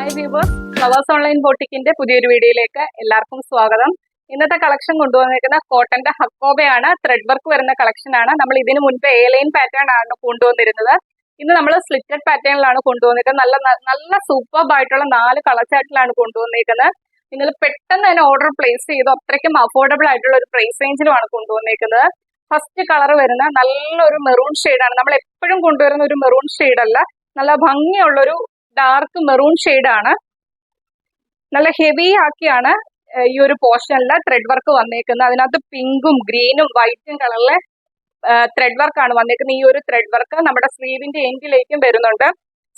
Hi viewers, flowers online ബോട്ടിക്കിന്റെ പുതിയൊരു വീഡിയോയിലേക്ക് എല്ലാവർക്കും സ്വാഗതം. ഇന്നത്തെ കളക്ഷൻ കൊണ്ടുവന്നിരിക്കുന്ന കോട്ടന്റെ ഹക്കോബയാണ്. ത്രെഡ് വർക്ക് വരുന്ന കളക്ഷൻ ആണ്. നമ്മൾ ഇതിനു മുൻപ് എ ലൈൻ പാറ്റേൺ ആണ് കൊണ്ടുവന്നിരുന്നത്. ഇന്ന് നമ്മൾ സ്ലിറ്റഡ് പാറ്റേണിലാണ് കൊണ്ടുവന്നിരിക്കുന്നത്. നല്ല സൂപ്പർബ് ആയിട്ടുള്ള 4 കളർ ചാർട്ടിലാണ് കൊണ്ടുവന്നിരിക്കുന്നത്. നിങ്ങൾ പെട്ടെന്ന് തന്നെ ഓർഡർ പ്ലേസ് ചെയ്തു. അത്രയ്ക്കും അഫോർഡബിൾ ആയിട്ടുള്ള ഒരു പ്രൈസ് റേഞ്ചിലുമാണ് കൊണ്ടുവന്നിരിക്കുന്നത്. ഫസ്റ്റ് കളർ വരുന്ന നല്ലൊരു മെറൂൺ ഷെയ്ഡാണ്. നമ്മൾ എപ്പോഴും കൊണ്ടുവരുന്ന ഒരു മെറൂൺ ഷെയ്ഡ് അല്ല, നല്ല ഭംഗിയുള്ളൊരു ഡാർക്ക് മെറൂൺ ഷെയ്ഡാണ്. നല്ല ഹെവി ആക്കിയാണ് ഈ ഒരു പോർഷനിൽ ത്രെഡ് വർക്ക് വന്നേക്കുന്നത്. അതിനകത്ത് പിങ്കും ഗ്രീനും വൈറ്റും കളറിലെ ത്രെഡ് വർക്കാണ് വന്നേക്കുന്നത്. ഈ ഒരു ത്രെഡ് വർക്ക് നമ്മുടെ സ്ലീവിന്റെ എൻഡിലേക്കും വരുന്നുണ്ട്.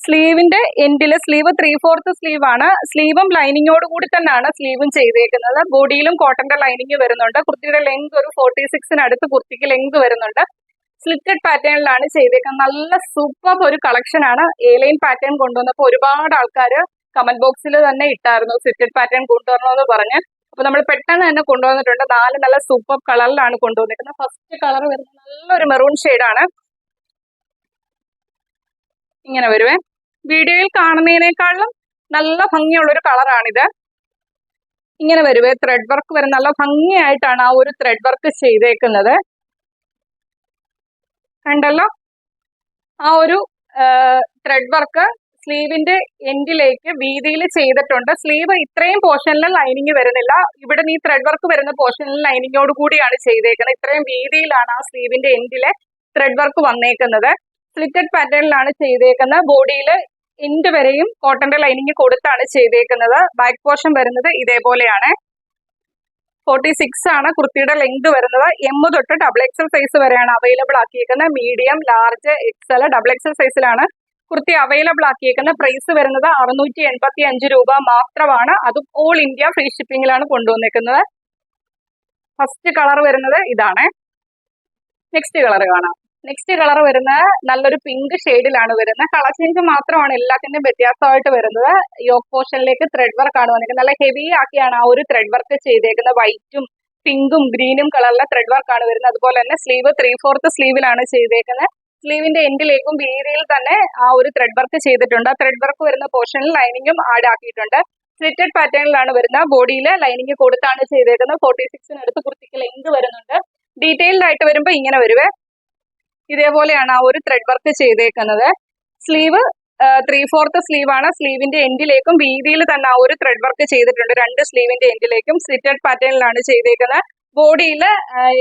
സ്ലീവിന്റെ എൻഡിൽ സ്ലീവ് 3/4 സ്ലീവ് ആണ്. സ്ലീവും ലൈനിങ്ങോട് കൂടി തന്നെയാണ് സ്ലീവും ചെയ്തേക്കുന്നത്. ബോഡിയിലും കോട്ടന്റെ ലൈനിങ് വരുന്നുണ്ട്. കുർത്തിയുടെ ലെങ്ത് ഒരു 46-നടുത്ത് കുർത്തിക്ക് ലെങ്ത് വരുന്നുണ്ട്. സ്ലിറ്റഡ് പാറ്റേണിലാണ് ചെയ്തേക്കുന്നത്. നല്ല സൂപ്പർ ഒരു കളക്ഷൻ ആണ്. എ ലൈൻ പാറ്റേൺ കൊണ്ടുവന്നപ്പോൾ ഒരുപാട് ആൾക്കാർ കമന്റ് ബോക്സിൽ തന്നെ ഇട്ടായിരുന്നു സ്ലിറ്റഡ് പാറ്റേൺ കൊണ്ടുവരണമെന്ന് പറഞ്ഞ്. അപ്പൊ നമ്മൾ പെട്ടെന്ന് തന്നെ കൊണ്ടുവന്നിട്ടുണ്ട്. 4 നല്ല സൂപ്പർ കളറിലാണ് കൊണ്ടുവന്നിരിക്കുന്നത്. ഫസ്റ്റ് കളർ വരുന്നത് നല്ലൊരു മെറൂൺ ഷെയ്ഡാണ്. ഇങ്ങനെ വരുവേ. വീഡിയോയിൽ കാണുന്നതിനേക്കാളും നല്ല ഭംഗിയുള്ള ഒരു കളറാണിത്. ഇങ്ങനെ വരുവേ. ത്രെഡ് വർക്ക് വരുന്ന നല്ല ഭംഗിയായിട്ടാണ് ആ ഒരു ത്രെഡ് വർക്ക് ചെയ്തേക്കുന്നത്. കണ്ടല്ലോ, ആ ഒരു ത്രെഡ് വർക്ക് സ്ലീവിന്റെ എൻഡിലേക്ക് വീതിയിൽ ചെയ്തിട്ടുണ്ട്. സ്ലീവ് ഇത്രയും പോർഷനിൽ ലൈനിങ് വരുന്നില്ല. ഇവിടെ ഈ ത്രെഡ് വർക്ക് വരുന്ന പോർഷനിൽ ലൈനിങ്ങോട് കൂടിയാണ് ചെയ്തേക്കുന്നത്. ഇത്രയും വീതിയിലാണ് ആ സ്ലീവിന്റെ എൻഡിലെ ത്രെഡ് വർക്ക് വന്നേക്കുന്നത്. സ്ലിറ്റഡ് പാറ്റേണിലാണ് ചെയ്തേക്കുന്നത്. ബോഡിയിൽ എൻഡ് വരെയും കോട്ടന്റെ ലൈനിങ് കൊടുത്താണ് ചെയ്തേക്കുന്നത്. ബാക്ക് പോർഷൻ വരുന്നത് ഇതേപോലെയാണ്. 46 ആണ് കുർത്തിയുടെ ലെങ്ത് വരുന്നത്. M തൊട്ട് XXL സൈസ് വരെയാണ് അവൈലബിൾ ആക്കിയിരിക്കുന്നത്. മീഡിയം, ലാർജ്, XL, XXL സൈസിലാണ് കുർത്തി അവൈലബിൾ ആക്കിയിരിക്കുന്നത്. പ്രൈസ് വരുന്നത് 685 രൂപ മാത്രമാണ്. അതും ഓൾ ഇന്ത്യ ഫ്രീ ഷിപ്പിംഗിലാണ് കൊണ്ടുവന്നിരിക്കുന്നത്. ഫസ്റ്റ് കളർ വരുന്നത് ഇതാണ്. നെക്സ്റ്റ് കളർ കാണാം. നെക്സ്റ്റ് കളർ വരുന്നത് നല്ലൊരു പിങ്ക് ഷെയ്ഡിലാണ് വരുന്നത്. കളർ ചേഞ്ച് മാത്രമാണ് എല്ലാത്തിന്റെയും വ്യത്യാസമായിട്ട് വരുന്നത്. യോക്ക് പോർഷനിലേക്ക് ത്രെഡ് വർക്ക് ആണ് വന്നിരിക്കുന്നത്. നല്ല ഹെവി ആക്കിയാണ് ആ ഒരു ത്രെഡ് വർക്ക് ചെയ്തേക്കുന്നത്. വൈറ്റും പിങ്കും ഗ്രീനും കളറിലെ ത്രെഡ് വർക്ക് ആണ് വരുന്നത്. അതുപോലെ തന്നെ സ്ലീവ് 3/4 സ്ലീവിലാണ് ചെയ്തേക്കുന്നത്. സ്ലീവിന്റെ എൻഡിലേക്കും വീതിയിൽ തന്നെ ആ ഒരു ത്രെഡ് വർക്ക് ചെയ്തിട്ടുണ്ട്. ആ ത്രെഡ് വർക്ക് വരുന്ന പോർഷനിൽ ലൈനിങ്ങും ആഡ് ആക്കിയിട്ടുണ്ട്. സ്ലിറ്റഡ് പാറ്റേണിലാണ് വരുന്നത്. ബോഡിയിൽ ലൈനിങ് കൊടുത്താണ് ചെയ്തേക്കുന്നത്. 46-നടുത്ത് കുർത്തിക്ക് ലെങ്ത് വരുന്നുണ്ട്. ഡീറ്റെയിൽഡ് ആയിട്ട് വരുമ്പോൾ ഇങ്ങനെ വരുവേ. ഇതേപോലെയാണ് ആ ഒരു ത്രെഡ് വർക്ക് ചെയ്തേക്കുന്നത്. സ്ലീവ് 3/4 സ്ലീവ് ആണ്. സ്ലീവിന്റെ എൻഡിലേക്കും വീതിയിൽ തന്നെ ആ ഒരു ത്രെഡ് വർക്ക് ചെയ്തിട്ടുണ്ട്. 2 സ്ലീവിന്റെ എൻഡിലേക്കും സ്ലിറ്റഡ് പാറ്റേണിലാണ് ചെയ്തേക്കുന്നത്. ബോഡിയിൽ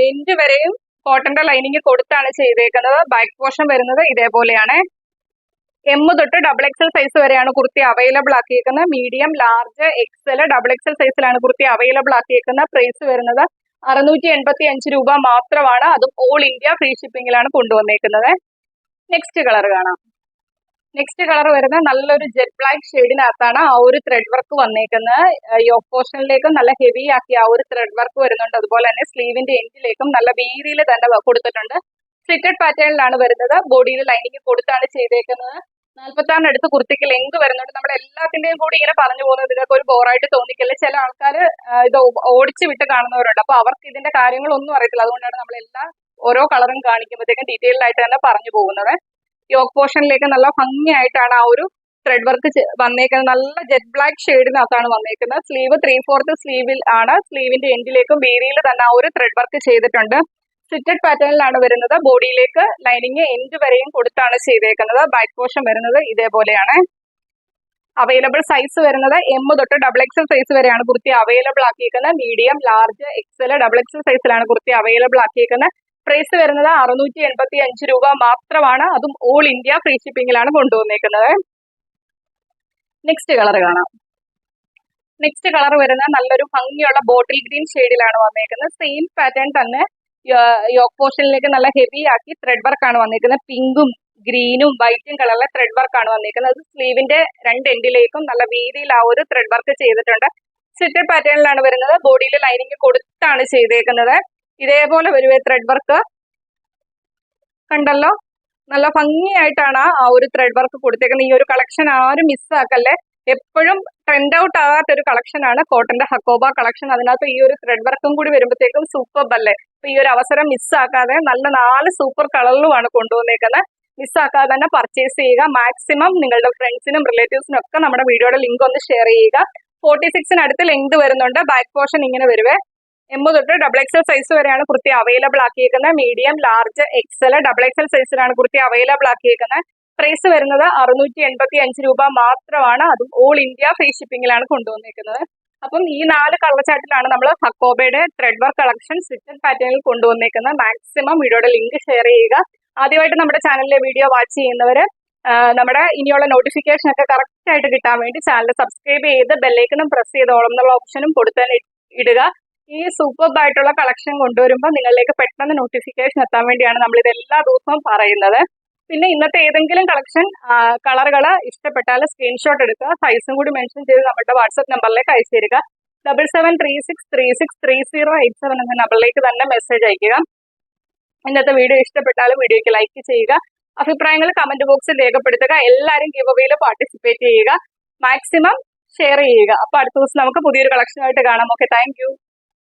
എൻഡ് വരെയും കോട്ടന്റെ ലൈനിങ് കൊടുത്താണ് ചെയ്തേക്കുന്നത്. ബാക്ക് പോർഷൻ വരുന്നത് ഇതേപോലെയാണ്. M തൊട്ട് XXL സൈസ് വരെയാണ് കുർത്തി അവൈലബിൾ ആക്കിയിരിക്കുന്നത്. മീഡിയം, ലാർജ്, XL, XXL സൈസിലാണ് കുർത്തി അവൈലബിൾ ആക്കിയിരിക്കുന്നത്. പ്രൈസ് വരുന്നത് 685 രൂപ മാത്രമാണ്. അതും ഓൾ ഇന്ത്യ ഫ്രീ ഷിപ്പിംഗിലാണ് കൊണ്ടുവന്നേക്കുന്നത്. നെക്സ്റ്റ് കളർ കാണാം. നെക്സ്റ്റ് കളർ വരുന്നത് നല്ലൊരു ജെറ്റ് ബ്ലാക്ക് ഷെയ്ഡിനകത്താണ് ആ ഒരു ത്രെഡ് വർക്ക് വന്നേക്കുന്നത്. യോക്ക് പോർഷനിലേക്കും നല്ല ഹെവി ആക്കി ആ ഒരു ത്രെഡ് വർക്ക് വരുന്നുണ്ട്. അതുപോലെ തന്നെ സ്ലീവിന്റെ എൻഡിലേക്കും നല്ല വീതിയിൽ തന്നെ കൊടുത്തിട്ടുണ്ട്. സ്ലിറ്റഡ് പാറ്റേണിലാണ് വരുന്നത്. ബോഡിയിൽ ലൈനിങ് കൊടുത്താണ് ചെയ്തേക്കുന്നത്. 46-നടുത്ത് കുർത്തിക്ക് ലെങ്ത് വരുന്നുണ്ട്. നമ്മൾ എല്ലാത്തിന്റെയും കൂടി ഇങ്ങനെ പറഞ്ഞു പോകുന്നത് ഇതൊക്കെ ഒരു ബോറായിട്ട് തോന്നിക്കില്ല. ചില ആൾക്കാർ ഇത് ഓടിച്ചു വിട്ട് കാണുന്നവരുണ്ട്. അപ്പൊ അവർക്ക് ഇതിന്റെ കാര്യങ്ങളൊന്നും അറിയത്തില്ല. അതുകൊണ്ടാണ് നമ്മൾ ഓരോ കളറും കാണിക്കുമ്പോഴത്തേക്കും ഡീറ്റെയിൽഡ് ആയിട്ട് തന്നെ പറഞ്ഞു പോകുന്നത്. യോക്ക് പോർഷനിലേക്ക് നല്ല ഭംഗിയായിട്ടാണ് ആ ഒരു ത്രെഡ് വർക്ക് വന്നേക്കുന്നത്. നല്ല ജെറ്റ് ബ്ലാക്ക് ഷെയ്ഡിനകത്താണ് വന്നേക്കുന്നത്. സ്ലീവ് 3/4 സ്ലീവിൽ ആണ്. സ്ലീവിന്റെ എൻഡിലേക്കും വീതിയിൽ തന്നെ ആ ഒരു ത്രെഡ് വർക്ക് ചെയ്തിട്ടുണ്ട്. സ്ലിറ്റഡ് പാറ്റേണിലാണ് വരുന്നത്. ബോഡിയിലേക്ക് ലൈനിങ് എൻഡ് വരെയും കൊടുത്താണ് ചെയ്തേക്കുന്നത്. ബാക്ക് പോർഷൻ വരുന്നത് ഇതേപോലെയാണ്. അവൈലബിൾ സൈസ് വരുന്നത് M തൊട്ട് XXL സൈസ് വരെയാണ് കുർത്തി അവൈലബിൾ ആക്കിയിരിക്കുന്നത്. മീഡിയം, ലാർജ്, XL, XXL സൈസിലാണ് കുർത്തി അവൈലബിൾ ആക്കിയിരിക്കുന്നത്. പ്രൈസ് വരുന്നത് 685 രൂപ മാത്രമാണ്. അതും ഓൾ ഇന്ത്യ ഫ്രീ ഷിപ്പിംഗിലാണ് കൊണ്ടുവന്നേക്കുന്നത്. നെക്സ്റ്റ് കളർ കാണാം. നെക്സ്റ്റ് കളർ വരുന്നത് നല്ലൊരു ഭംഗിയുള്ള ബോട്ടിൽ ഗ്രീൻ ഷെയ്ഡിലാണ് വന്നേക്കുന്നത്. സെയിം പാറ്റേൺ തന്നെ യോക്ക് പോർഷനിലേക്ക് നല്ല ഹെവി ആക്കി ത്രെഡ് വർക്ക് ആണ് വന്നിരിക്കുന്നത്. പിങ്കും ഗ്രീനും വൈറ്റും കളറിലെ ത്രെഡ് വർക്ക് ആണ് വന്നിരിക്കുന്നത്. സ്ലീവിന്റെ 2 എൻഡിലേക്കും നല്ല വീതിയിൽ ആ ഒരു ത്രെഡ് വർക്ക് ചെയ്തിട്ടുണ്ട്. സ്ലിറ്റഡ് പാറ്റേണിലാണ് വരുന്നത്. ബോഡിയിൽ ലൈനിങ് കൊടുത്താണ് ചെയ്തേക്കുന്നത്. ഇതേപോലെ വരുവേ ത്രെഡ് വർക്ക്. കണ്ടല്ലോ, നല്ല ഭംഗിയായിട്ടാണ് ആ ഒരു ത്രെഡ് വർക്ക് കൊടുത്തേക്കുന്നത്. ഈ ഒരു കളക്ഷൻ ആരും മിസ്സാക്കല്ലേ. എപ്പോഴും ട്രെൻഡ് ഔട്ട് ആകാത്ത ഒരു കളക്ഷൻ ആണ് കോട്ടന്റെ ഹക്കോബ കളക്ഷൻ. അതിനകത്ത് ഈ ഒരു ത്രെഡ് വർക്കും കൂടി വരുമ്പോഴത്തേക്കും സൂപ്പർ അല്ലേ. അപ്പൊ ഈ ഒരു അവസരം മിസ്സാക്കാതെ നല്ല 4 സൂപ്പർ കളറിലുമാണ് കൊണ്ടുവന്നേക്കുന്നത്. മിസ്സാക്കാതെ തന്നെ പർച്ചേസ് ചെയ്യുക. മാക്സിമം നിങ്ങളുടെ ഫ്രണ്ട്സിനും റിലേറ്റീവ്സിനും ഒക്കെ നമ്മുടെ വീഡിയോയുടെ ലിങ്ക് ഒന്ന് ഷെയർ ചെയ്യുക. 46-അടുത്ത് ലെങ്ത് വരുന്നുണ്ട്. ബാക്ക് പോർഷൻ ഇങ്ങനെ വരുവേ. M തൊട്ട് XXL സൈസ് വരെയാണ് കുർത്തി അവൈലബിൾ ആക്കിയിരിക്കുന്നത്. മീഡിയം, ലാർജ്, XL, XXL സൈസിലാണ് കുർത്തി അവൈലബിൾ ആക്കിയിരിക്കുന്നത്. പ്രൈസ് വരുന്നത് 685 രൂപ മാത്രമാണ്. അതും ഓൾ ഇന്ത്യ ഫ്രീ ഷിപ്പിംഗിലാണ് കൊണ്ടുവന്നിരിക്കുന്നത്. അപ്പം ഈ 4 കളർ ചാർട്ടിലാണ് നമ്മൾ ഹക്കോബയുടെ ത്രെഡ് വർക്ക് കളക്ഷൻ സ്റ്റിച്ചഡ് പാറ്റേണിൽ കൊണ്ടുവന്നിരിക്കുന്നത്. മാക്സിമം വീഡിയോയുടെ ലിങ്ക് ഷെയർ ചെയ്യുക. ആദ്യമായിട്ട് നമ്മുടെ ചാനലിലെ വീഡിയോ വാച്ച് ചെയ്യുന്നവര് നമ്മുടെ ഇനിയുള്ള നോട്ടിഫിക്കേഷൻ ഒക്കെ കറക്റ്റ് ആയിട്ട് കിട്ടാൻ വേണ്ടി ചാനൽ സബ്സ്ക്രൈബ് ചെയ്ത് ബെല്ലൈക്കണും പ്രസ് ചെയ്ത് ഓളം എന്നുള്ള ഓപ്ഷനും കൊടുത്താൽ ഇടുക. ഈ സൂപ്പർബ് ആയിട്ടുള്ള കളക്ഷൻ കൊണ്ടുവരുമ്പോൾ നിങ്ങളിലേക്ക് പെട്ടെന്ന് നോട്ടിഫിക്കേഷൻ എത്താൻ വേണ്ടിയാണ് നമ്മൾ ഇത് എല്ലാ ദിവസവും പറയുന്നത്. പിന്നെ ഇന്നത്തെ ഏതെങ്കിലും കളക്ഷൻ കളറുകൾ ഇഷ്ടപ്പെട്ടാൽ സ്ക്രീൻഷോട്ട് എടുക്കുക. സൈസും കൂടി മെൻഷൻ ചെയ്ത് നമ്മുടെ വാട്സ്ആപ്പ് നമ്പറിലേക്ക് അയച്ചു തരിക. 7736363087 എന്ന നമ്പറിലേക്ക് തന്നെ മെസ്സേജ് അയക്കുക. ഇന്നത്തെ വീഡിയോ ഇഷ്ടപ്പെട്ടാലും വീഡിയോയ്ക്ക് ലൈക്ക് ചെയ്യുക. അഭിപ്രായങ്ങൾ കമന്റ് ബോക്സിൽ രേഖപ്പെടുത്തുക. എല്ലാവരും ഗിവ് അവേയിൽ പാർട്ടിസിപ്പേറ്റ് ചെയ്യുക. മാക്സിമം ഷെയർ ചെയ്യുക. അപ്പൊ അടുത്ത ദിവസം നമുക്ക് പുതിയൊരു കളക്ഷനായിട്ട് കാണാം. Okay, thank you.